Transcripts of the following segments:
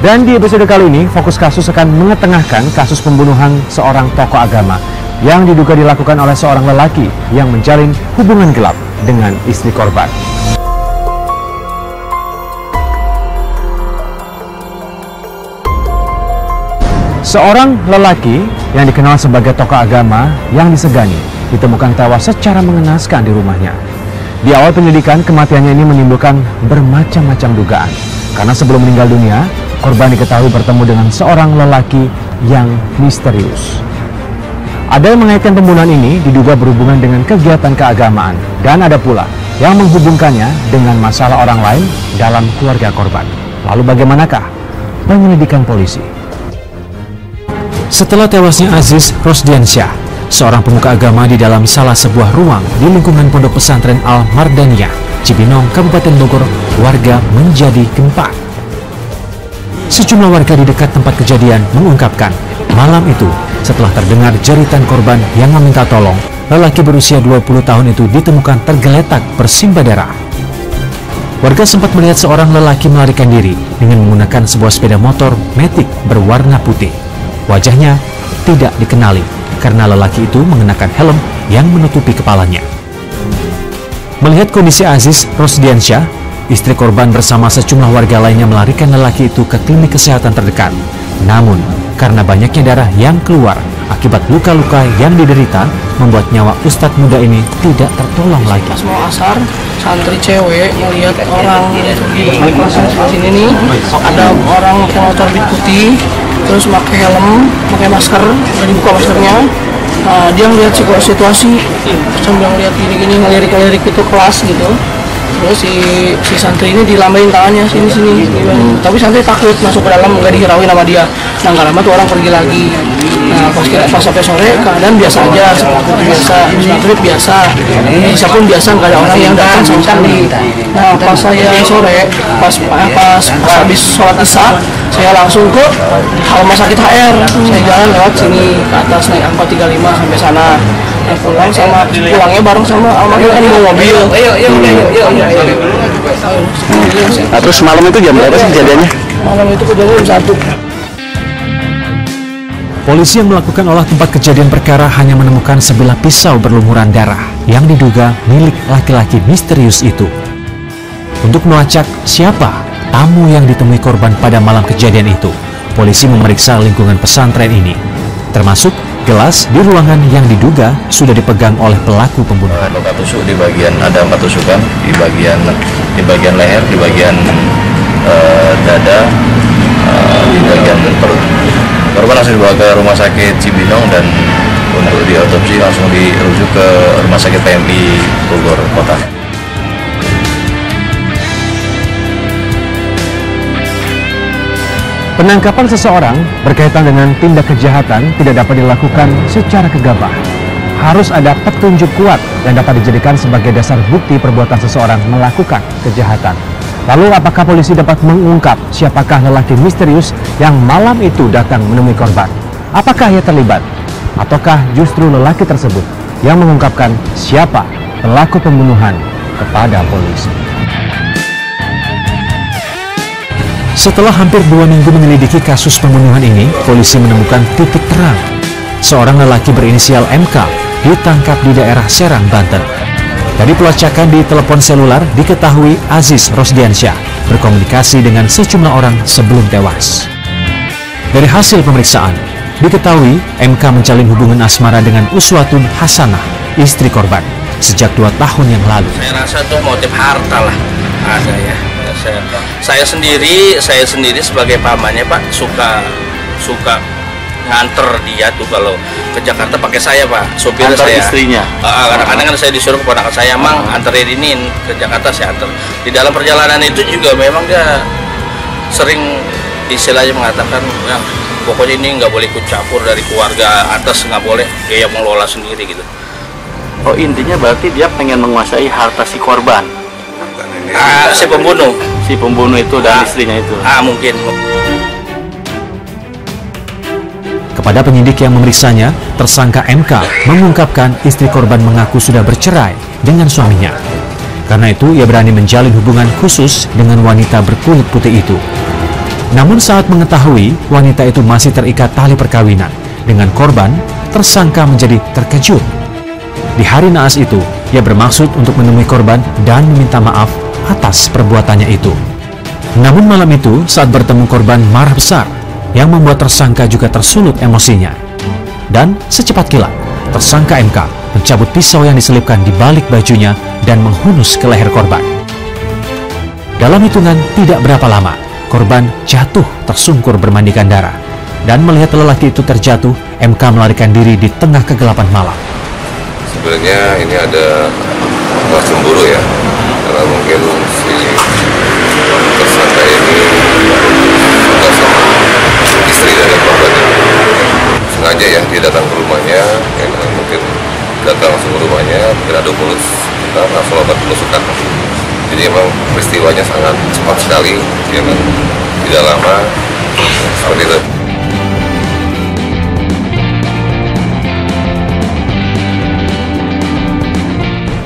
Dan di episode kali ini, Fokus Kasus akan mengetengahkan kasus pembunuhan seorang tokoh agama yang diduga dilakukan oleh seorang lelaki yang menjalin hubungan gelap dengan istri korban. Seorang lelaki yang dikenal sebagai tokoh agama yang disegani ditemukan tewas secara mengenaskan di rumahnya. Di awal penyelidikan, kematiannya ini menimbulkan bermacam-macam dugaan. Karena sebelum meninggal dunia, korban diketahui bertemu dengan seorang lelaki yang misterius. Ada yang mengaitkan pembunuhan ini diduga berhubungan dengan kegiatan keagamaan, dan ada pula yang menghubungkannya dengan masalah orang lain dalam keluarga korban. Lalu bagaimanakah penyelidikan polisi? Setelah tewasnya Aziz Rosdiansyah, seorang pemuka agama di dalam salah sebuah ruang di lingkungan Pondok Pesantren Al-Mardaniyah, Cibinong, Kabupaten Bogor, warga menjadi gempa. Sejumlah warga di dekat tempat kejadian mengungkapkan, malam itu setelah terdengar jeritan korban yang meminta tolong, lelaki berusia 20 tahun itu ditemukan tergeletak bersimbah darah. Warga sempat melihat seorang lelaki melarikan diri dengan menggunakan sebuah sepeda motor Matic berwarna putih. Wajahnya tidak dikenali karena lelaki itu mengenakan helm yang menutupi kepalanya. Melihat kondisi Aziz Rosdiansyah, istri korban bersama sejumlah warga lainnya melarikan lelaki itu ke klinik kesehatan terdekat. Namun, karena banyaknya darah yang keluar akibat luka-luka yang diderita, membuat nyawa ustadz muda ini tidak tertolong lagi. Pas mau asar, santri cewek melihat orang di sini nih, ada orang pakai motor putih, terus pakai helm, pakai masker, udah dibuka maskernya. Dia ngeliat situasi sambil ngeliat gini-gini, ngelirik-ngelirik itu kelas gitu. Terus si santri ini dilambain tangannya sini. Tapi santri takut masuk ke dalam, nggak dihirauin sama dia. Nah nggak lama tuh orang pergi lagi. Nah pas sampai sore keadaan biasa aja, seperti biasa, maghrib biasa, Isya pun biasa, nggak ada orang yang datang sama sekali. Nah pas saya sore, pas habis sholat Isya, saya langsung ke rumah sakit HR. Saya jalan lewat sini ke atas naik angkot 35 sampai sana. Pulangnya bareng sama almarhum kan bawa mobil. Nah, terus malam itu jam berapa sih kejadiannya? Malam itu kejadian jam 1. Polisi yang melakukan olah tempat kejadian perkara hanya menemukan sebilah pisau berlumuran darah yang diduga milik laki-laki misterius itu. Untuk melacak siapa tamu yang ditemui korban pada malam kejadian itu, polisi memeriksa lingkungan pesantren ini, termasuk gelas di ruangan yang diduga sudah dipegang oleh pelaku pembunuhan. Luka tusuk di bagian, ada 4 tusukan di bagian leher, di bagian dada, di bagian perut. Korban langsung dibawa ke rumah sakit Cibinong dan untuk diotopsi langsung dirujuk ke rumah sakit PMI Bogor Kota. Penangkapan seseorang berkaitan dengan tindak kejahatan tidak dapat dilakukan secara gegabah. Harus ada petunjuk kuat yang dapat dijadikan sebagai dasar bukti perbuatan seseorang melakukan kejahatan. Lalu apakah polisi dapat mengungkap siapakah lelaki misterius yang malam itu datang menemui korban? Apakah ia terlibat? Ataukah justru lelaki tersebut yang mengungkapkan siapa pelaku pembunuhan kepada polisi? Setelah hampir 2 minggu menyelidiki kasus pembunuhan ini, polisi menemukan titik terang. Seorang lelaki berinisial MK ditangkap di daerah Serang, Banten. Dari pelacakan di telepon selular diketahui Aziz Rosdiansyah berkomunikasi dengan sejumlah orang sebelum tewas. Dari hasil pemeriksaan, diketahui MK menjalin hubungan asmara dengan Uswatun Hasanah, istri korban, sejak 2 tahun yang lalu. Saya rasa itu motif harta lah, ada ya. Saya sendiri sebagai pamannya Pak suka nganter dia tuh kalau ke Jakarta pakai saya Pak, sopir antar saya. Istrinya. Kadang-kadang kan saya disuruh keponakan saya, Mang anterin ini ke Jakarta, saya anter. Di dalam perjalanan itu juga memang dia sering istilahnya mengatakan, ya, pokoknya ini nggak boleh ikut campur dari keluarga atas, nggak boleh, dia yang mengelola sendiri gitu. Oh intinya berarti dia pengen menguasai harta si korban. Si pembunuh itu dan istrinya itu. Mungkin. Kepada penyidik yang memeriksanya, tersangka MK mengungkapkan istri korban mengaku sudah bercerai dengan suaminya. Karena itu, ia berani menjalin hubungan khusus dengan wanita berkulit putih itu. Namun saat mengetahui wanita itu masih terikat tali perkawinan dengan korban, tersangka menjadi terkejut. Di hari naas itu, ia bermaksud untuk menemui korban dan meminta maaf atas perbuatannya itu. Namun malam itu, saat bertemu korban marah besar, yang membuat tersangka juga tersulut emosinya. Dan secepat kilat, tersangka MK mencabut pisau yang diselipkan di balik bajunya dan menghunus ke leher korban. Dalam hitungan tidak berapa lama, korban jatuh tersungkur bermandikan darah. Dan melihat lelaki itu terjatuh, MK melarikan diri di tengah kegelapan malam. Sebenarnya ini ada rasa cemburu ya, karena mungkin si tersangka ini suka sama istri dari korban ini. Sengaja ya dia datang ke rumahnya, mungkin datang langsung ke rumahnya, mungkin ada mulut, langsung obat penusukan. Jadi emang peristiwanya sangat cepat sekali, ya kan? Tidak lama seperti itu.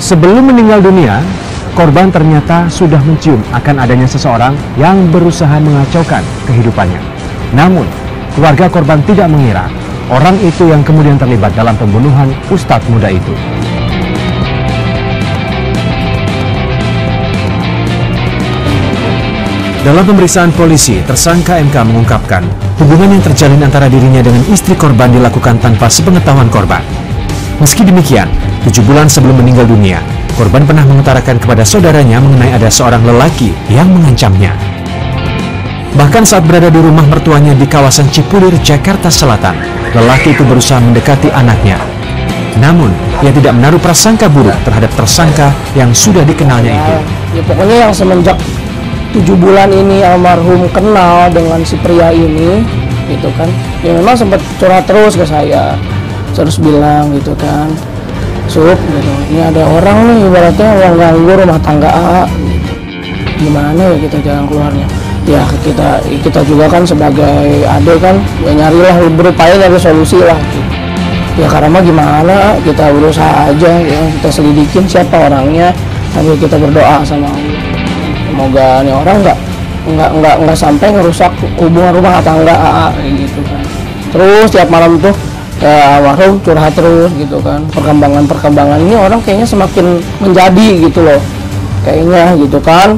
Sebelum meninggal dunia, korban ternyata sudah mencium akan adanya seseorang yang berusaha mengacaukan kehidupannya. Namun, keluarga korban tidak mengira orang itu yang kemudian terlibat dalam pembunuhan ustadz muda itu. Dalam pemeriksaan polisi, tersangka MK mengungkapkan hubungan yang terjalin antara dirinya dengan istri korban dilakukan tanpa sepengetahuan korban. Meski demikian, 7 bulan sebelum meninggal dunia, korban pernah mengutarakan kepada saudaranya mengenai ada seorang lelaki yang mengancamnya. Bahkan saat berada di rumah mertuanya di kawasan Cipulir, Jakarta Selatan, lelaki itu berusaha mendekati anaknya. Namun, ia tidak menaruh prasangka buruk terhadap tersangka yang sudah dikenalnya itu. Ya pokoknya yang semenjak 7 bulan ini almarhum kenal dengan si pria ini, gitu kan. Ya memang sempat curhat terus ke saya. Terus bilang gitu kan, Sup, gitu, ini ada orang nih ibaratnya yang ganggu rumah tangga AA, gitu. Gimana ya kita jalan keluarnya? Ya kita juga kan sebagai adik kan, ya nyarilah, berupaya nyari solusi lah. Gitu. Ya karena mah gimana, kita berusaha aja, ya kita selidikin siapa orangnya, sambil kita berdoa sama Allah. Semoga nih orang nggak sampai ngerusak hubungan rumah tangga AA, gitu kan. Terus tiap malam tuh almarhum curhat terus gitu kan, perkembangan ini orang kayaknya semakin menjadi gitu loh kayaknya gitu kan.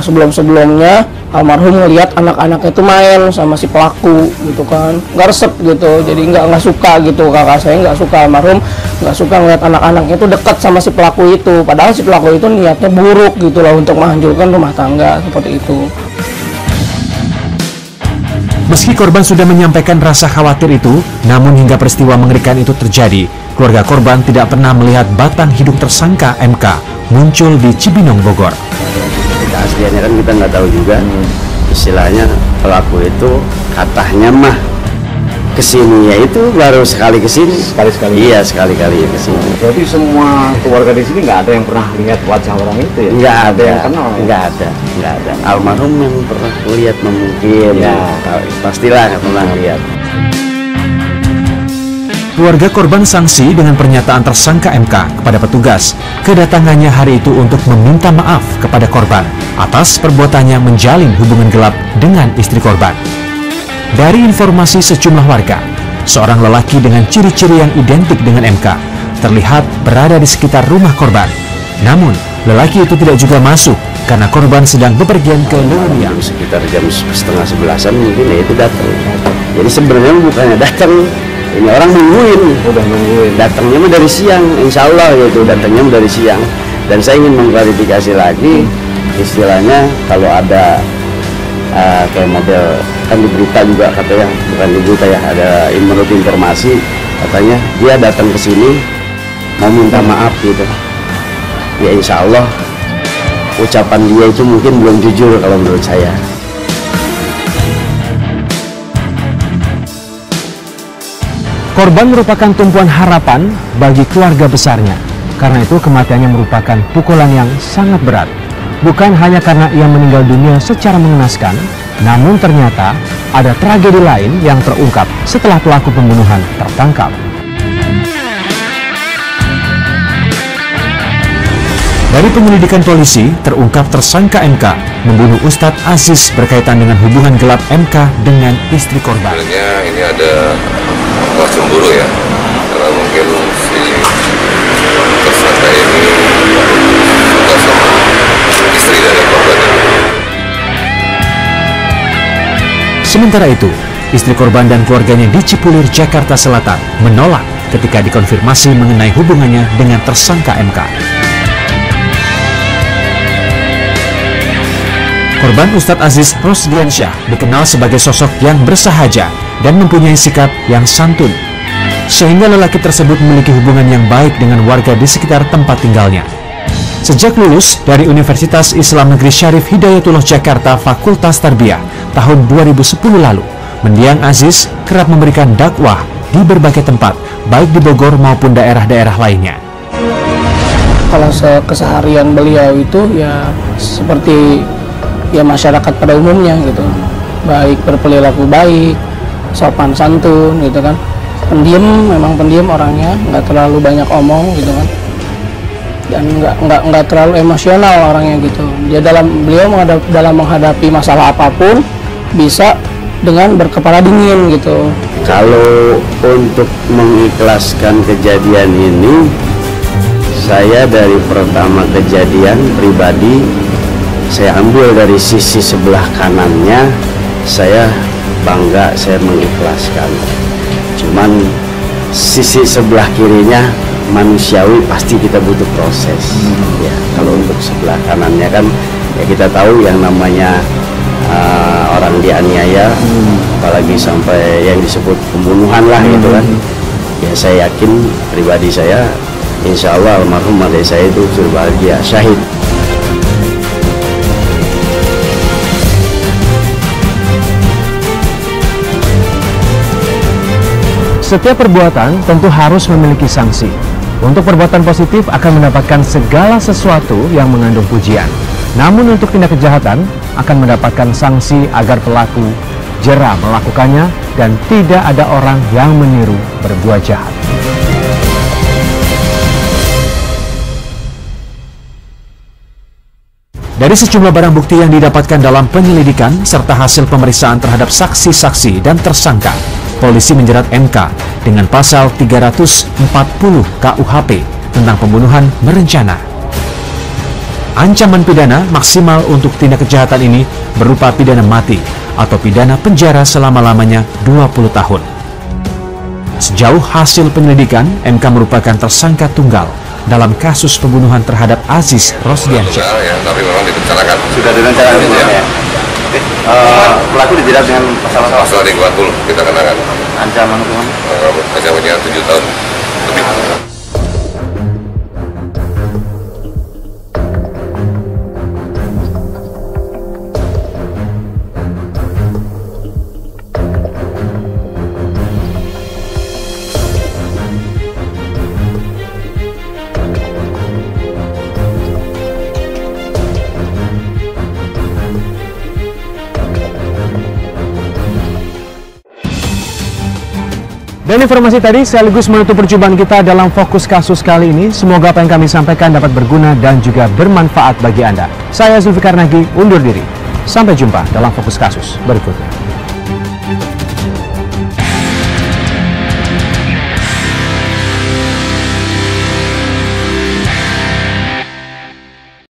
Sebelumnya almarhum ngelihat anak-anaknya itu main sama si pelaku gitu kan, nggak resep gitu, jadi nggak suka gitu. Kakak saya nggak suka, almarhum nggak suka ngelihat anak-anaknya itu dekat sama si pelaku itu, padahal si pelaku itu niatnya buruk gitu loh untuk menghancurkan rumah tangga seperti itu. Meski korban sudah menyampaikan rasa khawatir itu, namun hingga peristiwa mengerikan itu terjadi, keluarga korban tidak pernah melihat batang hidung tersangka MK muncul di Cibinong, Bogor. Keasliannya kan kita nggak tahu juga. Istilahnya pelaku itu katanya mah kesini ya itu baru sekali kesini. Sekali-sekali? Iya, sekali-kali kesini. Berarti semua keluarga di sini nggak ada yang pernah lihat wajah orang itu ya? Nggak ada, yang kenal ya? Nggak ada. Almarhum yang pernah lihat mungkin, ya. Pastilah pernah lihat. Keluarga korban sanksi dengan pernyataan tersangka MK kepada petugas kedatangannya hari itu untuk meminta maaf kepada korban atas perbuatannya menjalin hubungan gelap dengan istri korban. Dari informasi sejumlah warga, seorang lelaki dengan ciri-ciri yang identik dengan MK terlihat berada di sekitar rumah korban. Namun, lelaki itu tidak juga masuk karena korban sedang bepergian ke Luriang. Sekitar jam 10:30 mungkin ya itu datang. Jadi sebenarnya bukannya datang, ini orang nungguin. Udah nungguin. Datangnya mah dari siang, insya Allah yaitu datangnya dari siang. Dan saya ingin mengklarifikasi lagi, istilahnya kalau ada kayak model kan di berita juga katanya, bukan di berita ya, ada menurut informasi katanya dia datang ke sini mau minta maaf gitu. Ya insya Allah ucapan dia itu mungkin belum jujur kalau menurut saya. Korban merupakan tumpuan harapan bagi keluarga besarnya. Karena itu kematiannya merupakan pukulan yang sangat berat. Bukan hanya karena ia meninggal dunia secara mengenaskan, namun ternyata ada tragedi lain yang terungkap setelah pelaku pembunuhan tertangkap. Dari penyelidikan polisi, terungkap tersangka MK membunuh Ustadz Aziz berkaitan dengan hubungan gelap MK dengan istri korban. Sebenarnya ini ada rasa cemburu ya, karena mungkin si tersangka ini suka sama istri dari korban. Sementara itu, istri korban dan keluarganya di Cipulir, Jakarta Selatan menolak ketika dikonfirmasi mengenai hubungannya dengan tersangka MK. Korban Ustadz Aziz Rosdiansyah dikenal sebagai sosok yang bersahaja dan mempunyai sikap yang santun, sehingga lelaki tersebut memiliki hubungan yang baik dengan warga di sekitar tempat tinggalnya. Sejak lulus dari Universitas Islam Negeri Syarif Hidayatullah Jakarta Fakultas Tarbiyah tahun 2010 lalu, mendiang Aziz kerap memberikan dakwah di berbagai tempat, baik di Bogor maupun daerah-daerah lainnya. Kalau keseharian beliau itu ya seperti ya masyarakat pada umumnya gitu, baik berperilaku baik, sopan santun gitu kan, memang pendiam orangnya, nggak terlalu banyak omong gitu kan, dan nggak terlalu emosional orangnya gitu. Dia beliau dalam menghadapi masalah apapun bisa dengan berkepala dingin gitu. Kalau untuk mengikhlaskan kejadian ini, saya dari pertama kejadian pribadi, saya ambil dari sisi sebelah kanannya, saya bangga, saya mengikhlaskan. Cuman sisi sebelah kirinya manusiawi, pasti kita butuh proses. Ya, kalau untuk sebelah kanannya kan ya kita tahu yang namanya orang dianiaya, apalagi sampai yang disebut pembunuhan lah gitu kan. Ya saya yakin pribadi saya, insya Allah almarhum adik saya itu sudah bahagia, syahid. Setiap perbuatan tentu harus memiliki sanksi. Untuk perbuatan positif akan mendapatkan segala sesuatu yang mengandung pujian. Namun untuk tindak kejahatan akan mendapatkan sanksi agar pelaku jera melakukannya dan tidak ada orang yang meniru berbuat jahat. Dari sejumlah barang bukti yang didapatkan dalam penyelidikan serta hasil pemeriksaan terhadap saksi-saksi dan tersangka, polisi menjerat MK dengan pasal 340 KUHP tentang pembunuhan berencana. Ancaman pidana maksimal untuk tindak kejahatan ini berupa pidana mati atau pidana penjara selama-lamanya 20 tahun. Sejauh hasil penyelidikan, MK merupakan tersangka tunggal dalam kasus pembunuhan terhadap Aziz Rosdiansyah. Ya, tapi memang direncanakan. Sudah direncanakan ya? Pelaku dijerat dengan pasal 340 kita kenakan. ancaman hukuman? Ancamannya 7 tahun lebih. Dan informasi tadi sekaligus menutup perjumpaan kita dalam Fokus Kasus kali ini. Semoga apa yang kami sampaikan dapat berguna dan juga bermanfaat bagi Anda. Saya Zulfikar Nagi undur diri. Sampai jumpa dalam Fokus Kasus berikutnya.